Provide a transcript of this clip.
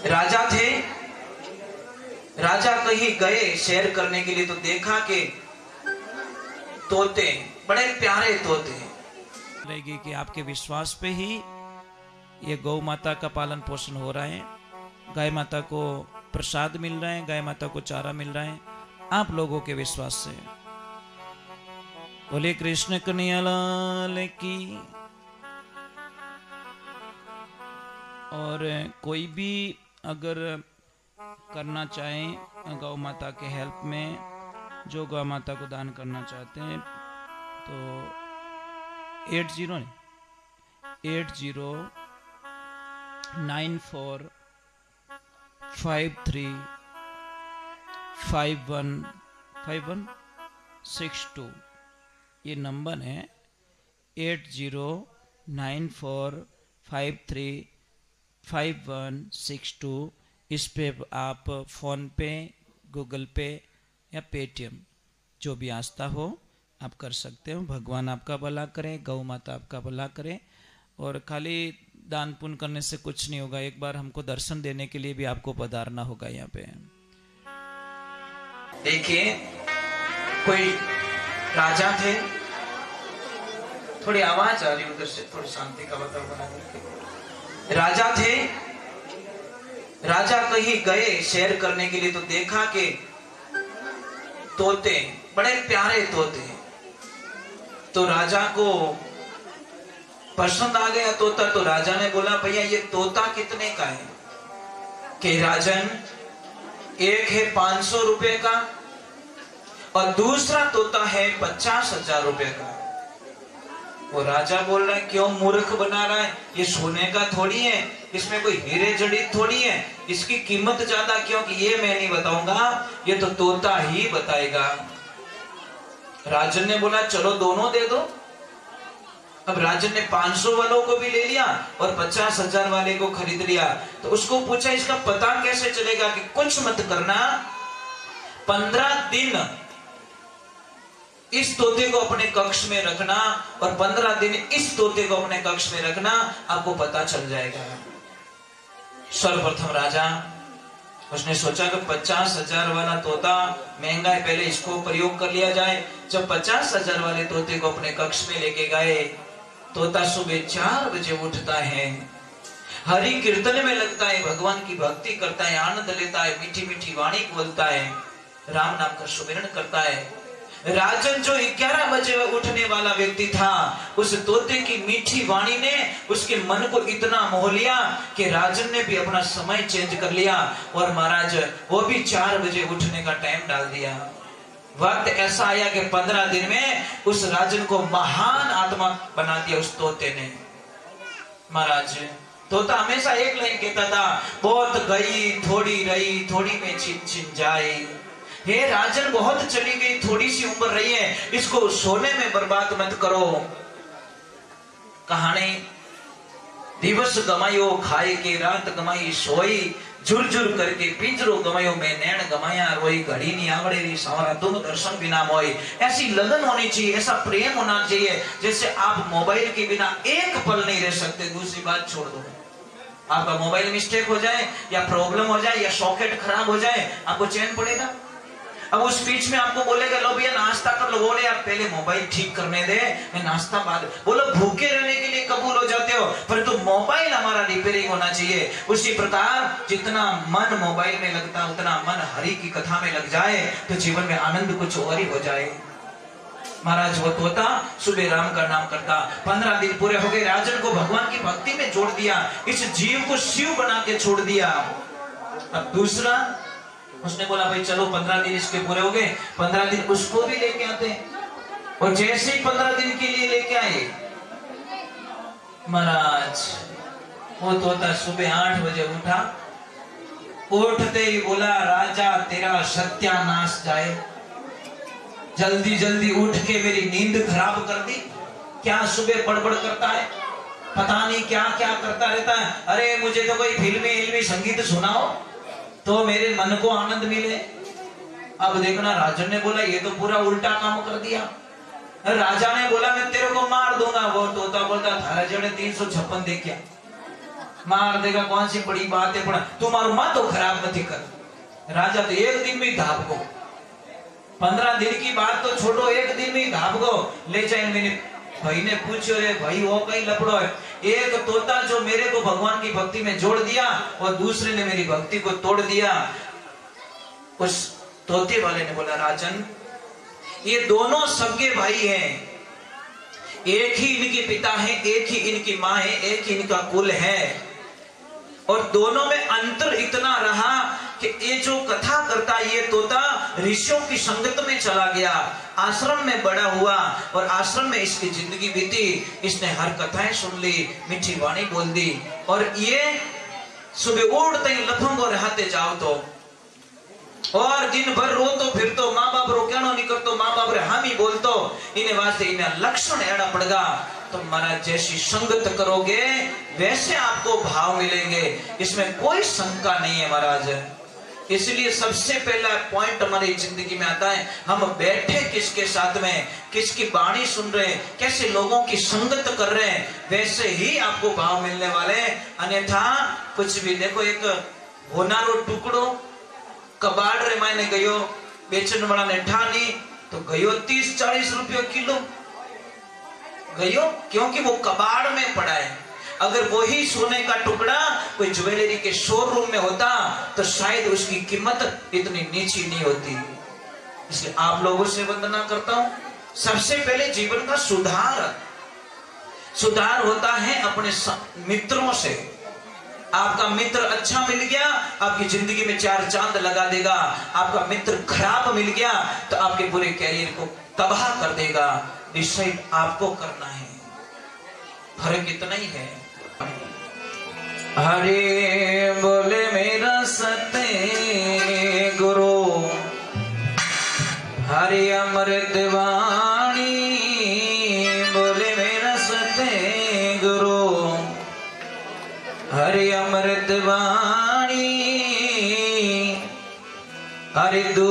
राजा थे, राजा कहीं गए सैर करने के लिए तो देखा कि तोते, बड़े प्यारे तोते। लगेगी कि आपके विश्वास पे ही ये गौ माता का पालन पोषण हो रहा है, गाय माता को प्रसाद मिल रहा है, गाय माता को चारा मिल रहा है आप लोगों के विश्वास से। बोले कृष्ण कन्हैया लाल की। और कोई भी अगर करना चाहे गौ माता के हेल्प में, जो गौ माता को दान करना चाहते हैं तो 809453515162 ये नंबर है। 8094535162 इस पे आप फोन पे, गूगल पे या पेटीएम जो भी आस्था हो आप कर सकते हो। भगवान आपका भला करे, गौ माता आपका भला करे। और खाली दान पुण्य करने से कुछ नहीं होगा, एक बार हमको दर्शन देने के लिए भी आपको पधारना होगा यहाँ पे। देखिए कोई राजा थे, थोड़ी आवाज आ रही उधर से, थोड़ी शांति का वातावरण बना करके। राजा थे, राजा कहीं गए सैर करने के लिए तो देखा कि तोते, बड़े प्यारे तोते। तो राजा को पसंद आ गया तोता, तो राजा ने बोला भैया ये तोता कितने का है? कि राजन एक है 500 रुपए का और दूसरा तोता है 50,000 रुपए का। वो राजा बोल रहा है क्यों मूर्ख बना रहा है, ये सोने का थोड़ी है, इसमें कोई हीरे जड़ित थोड़ी है, इसकी कीमत ज्यादा क्यों? कि ये मैं नहीं बताऊंगा, ये तो तोता ही बताएगा। राजन ने बोला चलो दोनों दे दो। अब राजन ने 500 वालों को भी ले लिया और 50,000 वाले को खरीद लिया। तो उसको पूछा इसका पता कैसे चलेगा? कि कुछ मत करना, 15 दिन इस तोते को अपने कक्ष में रखना और 15 दिन इस तोते को अपने कक्ष में रखना, आपको पता चल जाएगा। सर्वप्रथम राजा उसने सोचा कि 50,000 वाला तोता महंगा है, पहले इसको प्रयोग कर लिया जाए। जब 50,000 वाले तोते को अपने कक्ष में लेके गए, तोता सुबह 4 बजे उठता है, हरि कीर्तन में लगता है, भगवान की भक्ति करता है, आनंद लेता है, मीठी मीठी वाणी बोलता है, राम नाम का सुमिरन करता है। राजन जो 11 बजे उठने वाला व्यक्ति था, उस तोते की मीठी वाणी ने उसके मन को इतना मोह लिया कि राजन ने भी अपना समय चेंज कर लिया और महाराज वो भी 4 बजे उठने का टाइम डाल दिया। वक्त ऐसा आया कि 15 दिन में उस राजन को महान आत्मा बना दिया उस तोते ने। महाराज तोता हमेशा एक लाइन कहता था, बहुत गई थोड़ी रही, थोड़ी में छिन छिन जाए। हे राजन बहुत चली गई, थोड़ी सी उम्र रही है, इसको सोने में बर्बाद मत करो। कहानी दिवस गमायो खाए के, रात गमाई सोई, झुरझुर करके पिंजरो गमायो मैं नैन गमाया रोई, घड़ी नहीं आवड़े री सवारा तुम दर्शन बिना मोई। ऐसी लगन होनी चाहिए, ऐसा प्रेम होना चाहिए जैसे आप मोबाइल के बिना एक पल नहीं रह सकते। दूसरी बात छोड़ दो, आपका मोबाइल मिस्टेक हो जाए या प्रॉब्लम हो जाए या सॉकेट खराब हो जाए, आपको चैन पड़ेगा? अब उस बीच में आपको बोलेगा लो भैया नाश्ता कर लो, बोले यार पहले मोबाइल ठीक करने दे, मैं नाश्ता बाद। बोलो भूखे रहने के लिए कबूल हो जाते हो, परंतु मोबाइल हमारा रिपेयरिंग होना चाहिए। उसी प्रकार जितना मन मोबाइल में लगता है उतना मन हरि की कथा में लग जाए तो जीवन में आनंद कुछ और ही हो जाए। महाराज वो तोता सुबह राम का नाम करता, 15 दिन पूरे हो गए, राजन को भगवान की भक्ति में जोड़ दिया, इस जीव को शिव बना के छोड़ दिया। अब दूसरा उसने बोला भाई चलो 15 दिन इसके पूरे हो गए, 15 दिन उसको भी लेके आते। और जैसे ही 15 दिन के लिए लेके आए, महाराज वो तोता सुबह 8 बजे उठा, उठते ही बोला राजा तेरा सत्यानाश जाए, जल्दी जल्दी उठ के मेरी नींद खराब कर दी। क्या सुबह बड़बड़ करता है, पता नहीं क्या क्या करता रहता है। अरे मुझे तो कोई फिल्मी संगीत सुनाओ तो मेरे मन को आनंद मिले। अब देखना राजन ने बोला ये तो पूरा उल्टा काम कर दिया। राजा ने बोला मैं तेरे को मार दूंगा। वो तोता बोलता थारा जड़े 356 देखिया, मार देगा, कौन सी बड़ी बात है, पण तुम्हारू मां तो खराब नहीं कर। राजा तो एक दिन में धाप गो, 15 दिन की बात तो छोड़ो, एक दिन में धाप गो। ले जाए मैंने भाई ने पूछो, रे भाई वो कहीं लपड़ो है। एक तोता जो मेरे को भगवान की भक्ति में जोड़ दिया और दूसरे ने मेरी भक्ति को तोड़ दिया। उस तोते वाले ने बोला, राजन ये दोनों सबके भाई हैं, एक ही इनके पिता हैं, एक ही इनकी माँ है, एक ही इनका कुल है, और दोनों में अंतर इतना रहा कि ये जो कथा करता ये तोता ऋषियों की संगत में चला गया, आश्रम में बड़ा हुआ और आश्रम में इसकी जिंदगी बीती। इसने हर कथाएं सुन ली, मीठी वाणी बोल दी, और ये सुबह उठते ही लफंगो रहते जाओ तो, और दिन भर रो तो फिर तो माँ बाप रो कहनो नहीं करतो, माँ बाप रे हामी बोलतो। इन्हें वास्ते इन्हें लक्षण एड़ा पड़गा। तो महाराज जैसी संगत करोगे वैसे आपको भाव मिलेंगे, इसमें कोई शंका नहीं है महाराज। इसलिए सबसे पहला पॉइंट हमारी जिंदगी में आता है, हम बैठे किसके साथ में, किसकी वाणी सुन रहे हैं, कैसे लोगों की संगत कर रहे हैं, वैसे ही आपको भाव मिलने वाले। अन्यथा कुछ भी देखो, एक होनारो टुकड़ो कबाड़ रे मायने गयो, बेचन वाला ने ठानी तो गयो 30-40 रुपये किलो गयो, क्योंकि वो कबाड़ में पड़ा है। अगर वही सोने का टुकड़ा कोई ज्वेलरी के शोरूम में होता तो शायद उसकी कीमत इतनी नीची नहीं होती। इसलिए आप लोगों से वंदना करता हूं, सबसे पहले जीवन का सुधार होता है अपने मित्रों से। आपका मित्र अच्छा मिल गया, आपकी जिंदगी में 4 चांद लगा देगा। आपका मित्र खराब मिल गया तो आपके पूरे कैरियर को तबाह कर देगा। डिसाइड आपको करना है, फर्क इतना ही है। हरे बोले मेरा सत्य गुरु, हरि अमृत वाणी बोले मेरा सत्य गुरु, हरि अमृत वाणी हरि दू